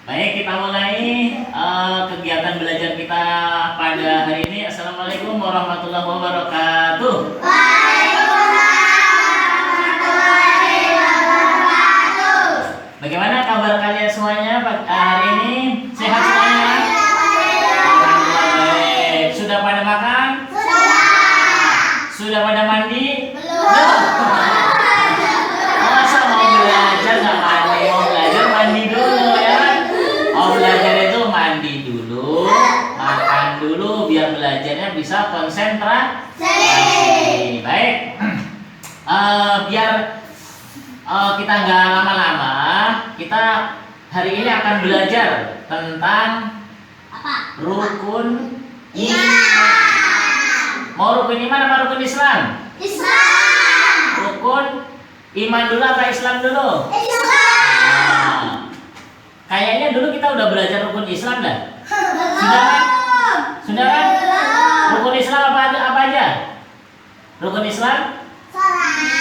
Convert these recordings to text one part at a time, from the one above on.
Baik, kita mulai kegiatan belajar kita pada hari ini. Assalamualaikum warahmatullahi wabarakatuh. Waalaikumsalam wabarakatuh. Bagaimana kabar kalian semuanya hari ini? Sehat semuanya? Alhamdulillah baik. Sudah pada makan? Sudah pada mandi? Belum. Masa mau belajar nggak mandi? Mau belajar mandi dulu ya. Mau belajar itu mandi dulu, makan dulu biar belajarnya bisa konsentrasi. Baik. Biar kita nggak lama-lama, kita hari ini akan belajar tentang rukun iman. Mau rukun iman apa rukun Islam? Islam. Rukun iman dulu apa Islam dulu? Islam. Kayaknya dulu kita udah belajar rukun Islam dah. Sudah kan? Sudah kan? Rukun Islam apa aja? Rukun Islam?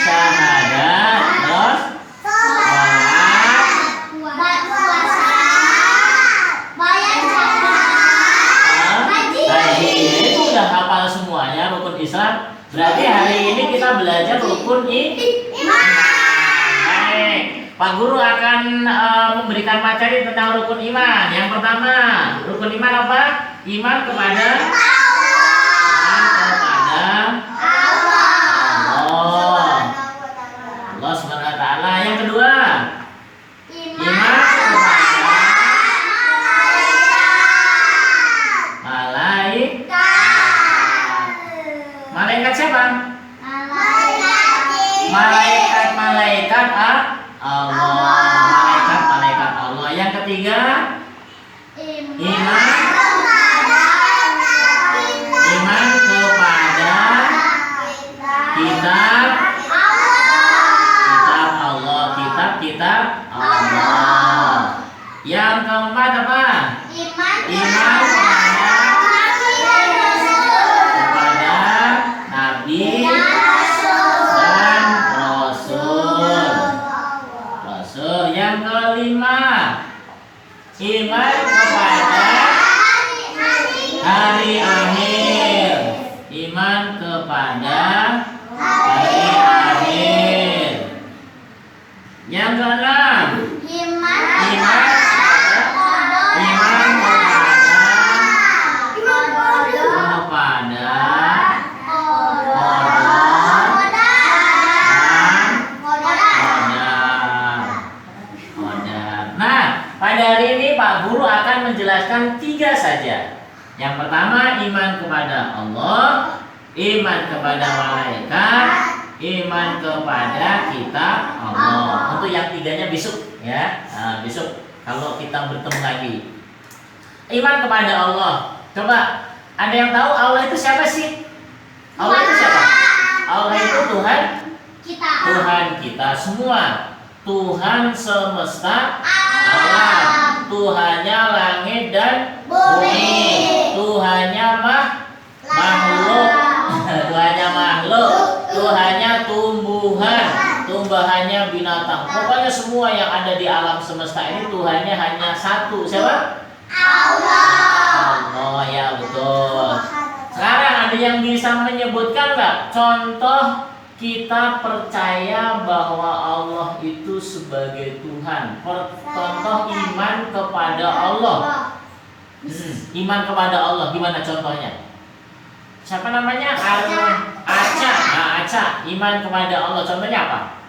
Syahadat, terus sholat, haji. Itu udah hafal semuanya rukun Islam. Berarti hari ini kita belajar rukun iman. Baik, Pak Guru akan memberikan materi tentang rukun iman. Yang pertama, rukun iman apa? Iman kepada Allah Subhanahu wa ta'ala. Yang kedua, iman kepada malaikat siapa? Malaikat Allah. Malaikat Allah. Yang ketiga, iman kepada kitab Allah. Kitab Allah. Yang keempat apa? Iman kepada nabi dan rasul. Yang kelima, iman kepada hari akhir. Iman kepada hari akhir. Yang keenam, iman pada hari ini Pak Guru akan menjelaskan 3 saja. Yang pertama, iman kepada Allah, iman kepada malaikat, iman kepada kitab Allah. Untuk yang 3-nya besok ya. Besok kalau kita bertemu lagi. Iman kepada Allah. Coba, ada yang tahu Allah itu siapa sih? Allah itu siapa? Allah itu Tuhan kita semua. Tuhan semesta alam. Tuhannya langit dan bumi. Tuhannya makhluk. Tuhannya makhluk. Tuhannya tumbuhannya binatang. Pokoknya semua yang ada di alam semesta ini Tuhannya hanya satu. Siapa? Allah, ya betul. Sekarang ada yang bisa menyebutkan nggak contoh kita percaya bahwa Allah itu sebagai Tuhan? Contoh iman kepada Allah. Iman kepada Allah gimana contohnya? Siapa namanya? Aca. Aca. Iman kepada Allah contohnya apa?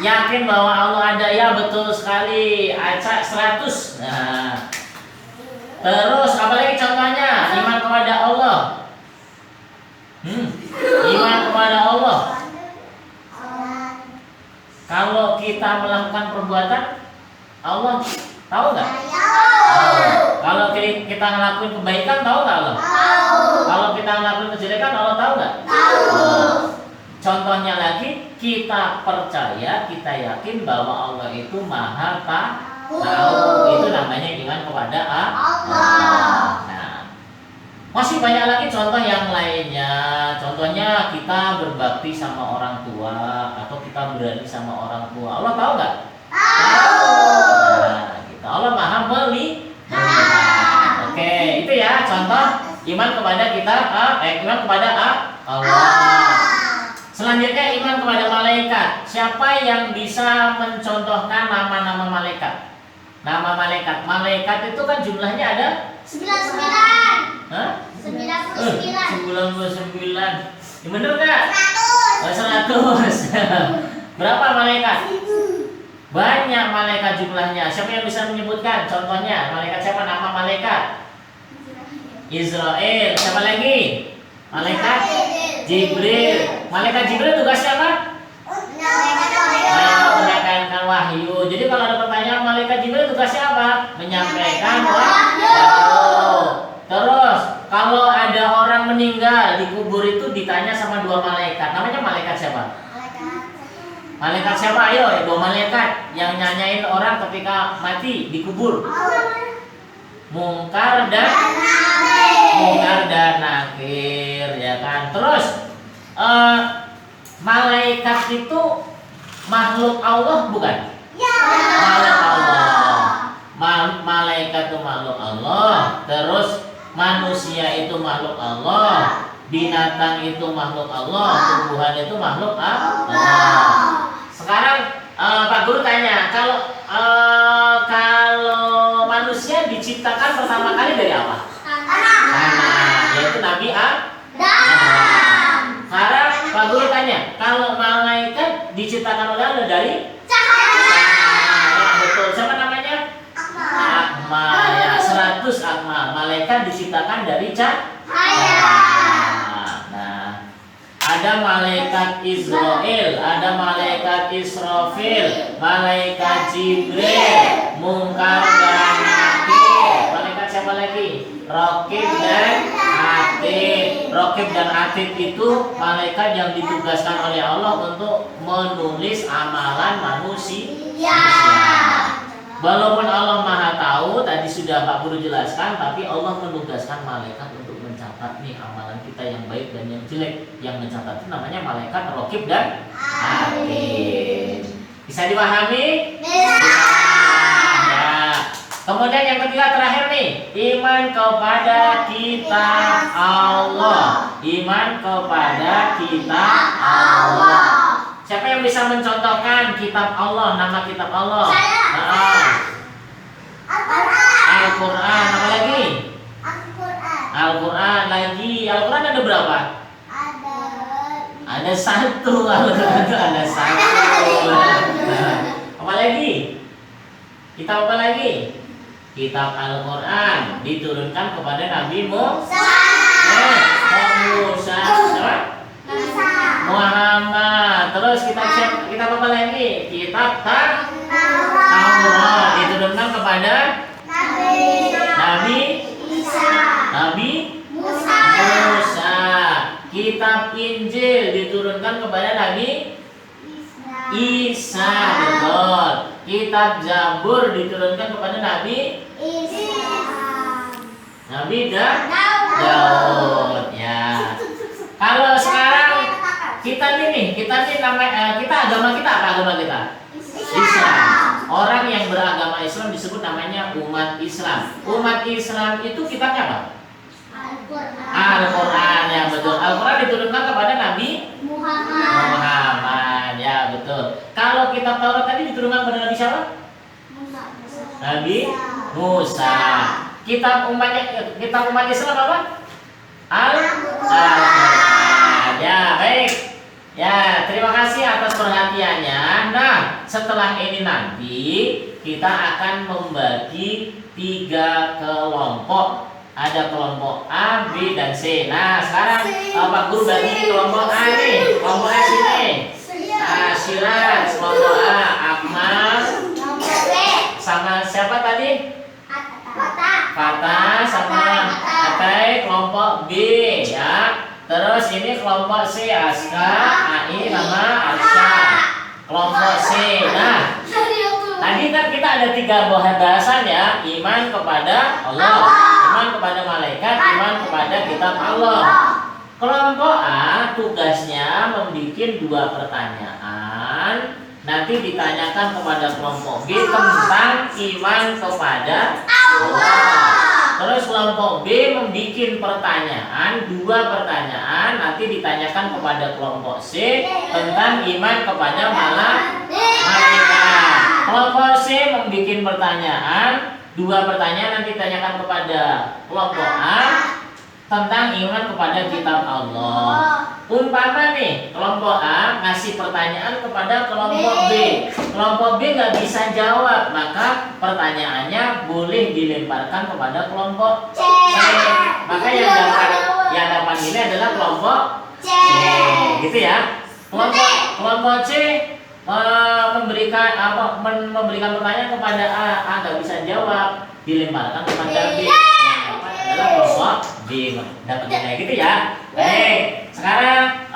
Yakin bahwa Allah ada. Ya betul sekali. Aca 100. Nah. Terus apa lagi contohnya? Iman kepada Allah. Iman kepada Allah. Kalau kita melakukan perbuatan, Allah tahu nggak? Kalau kita ngelakuin kebaikan, tahu nggak Allah? Kalau kita ngelakuin kejelekan, Allah tahu nggak? Contohnya lagi, kita percaya, kita yakin bahwa Allah itu maha tahu. Itu namanya iman kepada Allah. Masih banyak lagi contoh yang lainnya. Contohnya kita berbakti sama orang tua atau kita berani sama orang tua. Allah tahu nggak? Tahu. Nah, gitu. Allah Maha melihat. Oke, itu ya contoh iman kepada iman kepada Allah. Selanjutnya iman kepada malaikat. Siapa yang bisa mencontohkan nama-nama malaikat? Nama malaikat. Malaikat itu kan jumlahnya ada 99. Hah? 99. 99. Ya, bener nggak? 100. 100. Berapa malaikat? Banyak malaikat jumlahnya. Siapa yang bisa menyebutkan? Contohnya, malaikat siapa? Nama malaikat? Israel. Siapa lagi? Malaikat Jibril. Malaikat Jibril tugasnya apa? Menyampaikan wahyu. Jadi kalau ada pertanyaan malaikat Jibril tugasnya apa? Menyampaikan wahyu. Terus kalau ada orang meninggal di kubur itu ditanya sama dua malaikat. Namanya malaikat siapa? Malaikat siapa? Ayo, dua malaikat yang nyanyain orang ketika mati di kubur. Mungkar dan nakir, ya kan. Terus malaikat itu makhluk Allah bukan? Makhluk Allah. Malaikat itu makhluk Allah. Terus manusia itu makhluk Allah. Binatang itu makhluk Allah. Tumbuhan itu makhluk Allah. Sekarang Pak Guru tanya, kalau manusia diciptakan pertama kali dari apa? Tanah, yaitu Nabi Adam. Sekarang Pak Guru tanya, kalau malaikat diciptakan oleh Allah dari cahaya. Betul. Siapa namanya? Akmal. Ya, 100 akmal. Malaikat diciptakan dari cahaya. Nah, ada malaikat Israel, ada malaikat Israfil, malaikat Jibril, Mungkar dan Nakir. Malaikat siapa lagi? Raqib dan Atid. Raqib dan Atid itu malaikat yang ditugaskan oleh Allah untuk menulis amalan manusia. Walaupun Allah Maha Tahu, tadi sudah Pak Guru jelaskan, tapi Allah menugaskan malaikat untuk mencatat nih amalan kita yang baik dan yang jelek. Yang mencatat itu namanya malaikat Raqib dan Atid. Bisa dipahami? Bisa. Ya. Kemudian yang ketiga terakhir nih, iman kepada kitab Allah. Iman kepada kitab Allah. Siapa yang bisa mencontohkan kitab Allah, nama kitab Allah? Al-Quran. Apa lagi? Al-Quran lagi. Al-Quran ada berapa? Ada satu. Al-Quran itu ada satu. Apa lagi? Kitab apa lagi? Kitab Al-Quran diturunkan kepada Nabi Musa. Muhammad. Terus kitab apa lagi? Kitab Taurat diturunkan kepada Nabi Musa. Kitab Injil diturunkan kepada Nabi Isa. Betul. Kitab Zabur diturunkan kepada Nabi Daud. Ya. Kalau sekarang kita agama kita apa agama kita? Islam. Orang yang beragama Islam disebut namanya umat Islam. Umat Islam itu kitabnya apa? Al-Quran. Ya betul. Al-Quran diturunkan kepada Nabi Muhammad. Ya betul. Kalau kitab Taurat tadi diturunkan kepada Nabi siapa? Nabi Musa. Kitab umat Islam apa? Al-Quran. Ya baik. Ya, terima kasih atas perhatiannya. Nah, setelah ini nanti kita akan membagi 3 kelompok. Ada kelompok A, B, dan C. Nah, sekarang Pak Guru bagi kelompok A nih. Kelompok A sini. Syiraz, kelompok A, Akmal. Sama siapa tadi? Fatah sama Atai. Kelompok B ya. Terus ini kelompok C, Aska, AI sama Arsha. Kelompok C. Nah, tadi kan kita ada 3 bahasan ya. Iman kepada Allah, iman kepada malaikat, iman kepada kitab Allah. Kelompok A tugasnya membuat 2 pertanyaan nanti ditanyakan kepada kelompok B tentang iman kepada Allah. Terus kelompok B membuat pertanyaan, 2 pertanyaan, nanti ditanyakan kepada kelompok C tentang iman kepada malaikat. Kelompok C membuat pertanyaan, 2 pertanyaan, nanti ditanyakan kepada kelompok A tentang iman kepada kitab Allah. Umpama nih, kelompok A ngasih pertanyaan kepada kelompok B. Kelompok B nggak bisa jawab, maka pertanyaannya boleh dilemparkan kepada kelompok C. Maka yang dapat ini adalah kelompok C. Gitu ya. Kelompok C memberikan pertanyaan kepada A nggak bisa jawab, dilemparkan kepada B. Adalah kelompok B, dapat nilai gitu ya. Baik, sekarang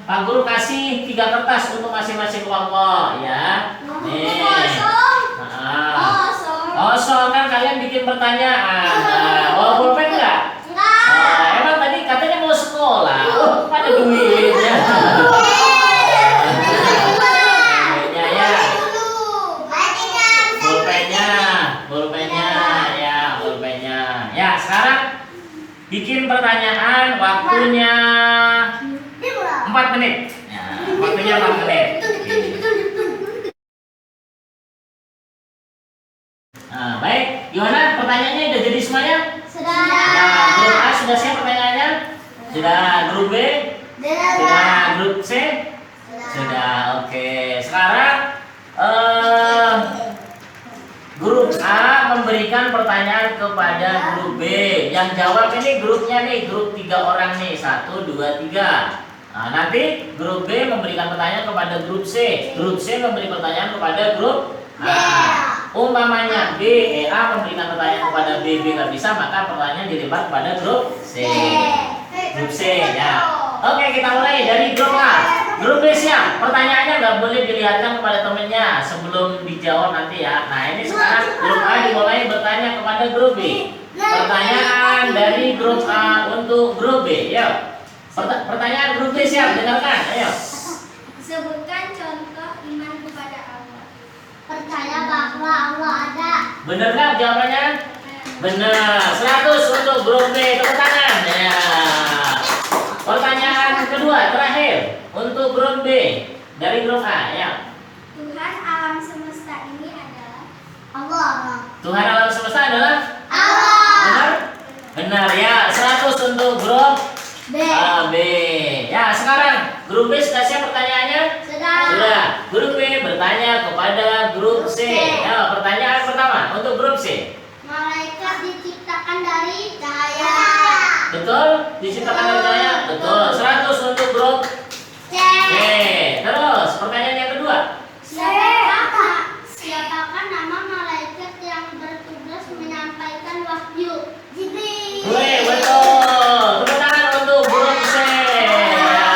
Pak Guru kasih 3 kertas untuk masing-masing kelompok ya. Nih. Kosong kan kalian bikin pertanyaan. Pulpen enggak? Emang tadi katanya mau sekolah. Pada duitnya. Bikin pertanyaan, waktunya 4 menit. Ya, waktunya 4 menit. Nah, baik, gimana pertanyaannya udah jadi semuanya? Sudah. Nah, grup A sudah siap pertanyaannya? Sudah. Grup B? Sudah. Grup C? Sudah. Oke. Sekarang grup A memberikan pertanyaan kepada grup B. Yang jawab ini grupnya nih, grup 3 orang nih, 1, 2, 3. Nah, nanti grup B memberikan pertanyaan kepada grup C. Grup C memberi pertanyaan kepada grup A. Umpamanya A memberikan pertanyaan kepada B nggak bisa, maka pertanyaan dilempar kepada grup C. Grup C ya. Oke, kita mulai dari grup A. Grup B siap. Pertanyaannya nggak boleh dilihatkan kepada temennya sebelum dijawab nanti ya. Nah, ini sekarang grup A dimulai bertanya kepada grup B. Pertanyaan dari grup A untuk grup B. Yuk. Pertanyaan grup B siap, dengarkan. Ayo. Sebutkan contoh iman kepada Allah. Percaya bahwa Allah ada. Benar nggak jawabannya? Benar. 100 untuk grup B. Tepuk tangan. Ya. Pertanyaan kedua terakhir untuk grup B dari grup A ya. Tuhan alam semesta ini adalah Allah. Tuhan alam semesta adalah Allah. Benar? Benar ya. 100 untuk grup B. B. Ya, sekarang grup B sudah siap pertanyaannya? Sudah. Grup B bertanya kepada grup C. Ya, pertanyaan pertama untuk grup C. Malaikat diciptakan dari cahaya. Betul? Diciptakan dari cahaya? Betul. 100 untuk grup C. Terus pertanyaan yang kedua. Siapakah nama malaikat yang bertugas menyampaikan wahyu? Jibril. Betul. Tepuk tangan untuk grup C. Ya.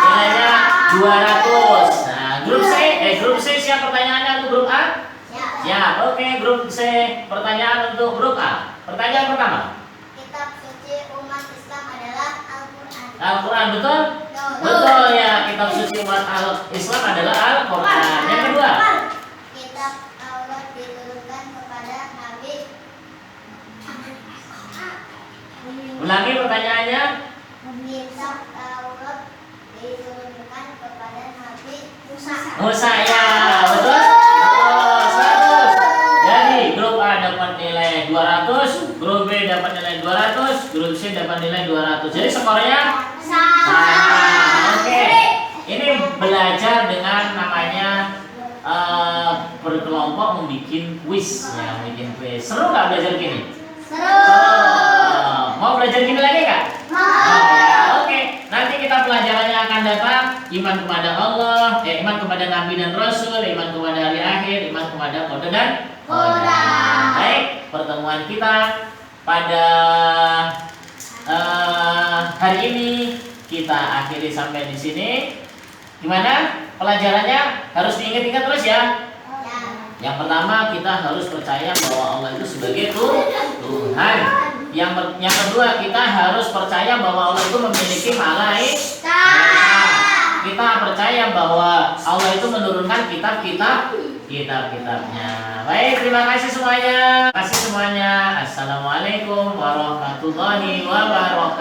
Nilainya 200. Nah, grup C siap pertanyaannya untuk grup A? Siap. Oke, grup C pertanyaan untuk grup A. Pertanyaan pertama. Kitab suci umat Islam adalah Al-Quran. Al-Quran betul? Betul ya, kitab suci umat Islam adalah Al-Quran. Yang kedua. Kitab Allah diturunkan kepada Nabi. Ulangi pertanyaannya. Kitab Allah diturunkan kepada Nabi Musa. Musa ya, betul? Betul, 100. Jadi grup A dapat nilai 200, grup B dapat nilai 200, grup C dapat nilai 200. Jadi skornya sama. Oke. Ini belajar dengan namanya berkelompok membuat kuis ya, bikin kuis. Seru nggak belajar gini? Seru. Mau belajar gini lagi nggak? Mau. Oke. Nanti kita pelajarannya akan datang iman kepada Allah, iman kepada Nabi dan Rasul, iman kepada hari akhir, iman kepada kode dan qadar. Baik, pertemuan kita pada hari ini kita akhiri sampai di sini. Gimana? Pelajarannya harus diingat-ingat terus ya. Yang pertama kita harus percaya bahwa Allah itu sebagai Tuhan. Yang kedua kita harus percaya bahwa Allah itu memiliki malaikat. Kita percaya bahwa Allah itu menurunkan kitab-kitabnya. Baik, terima kasih semuanya. Assalamualaikum warahmatullahi wabarakatuh.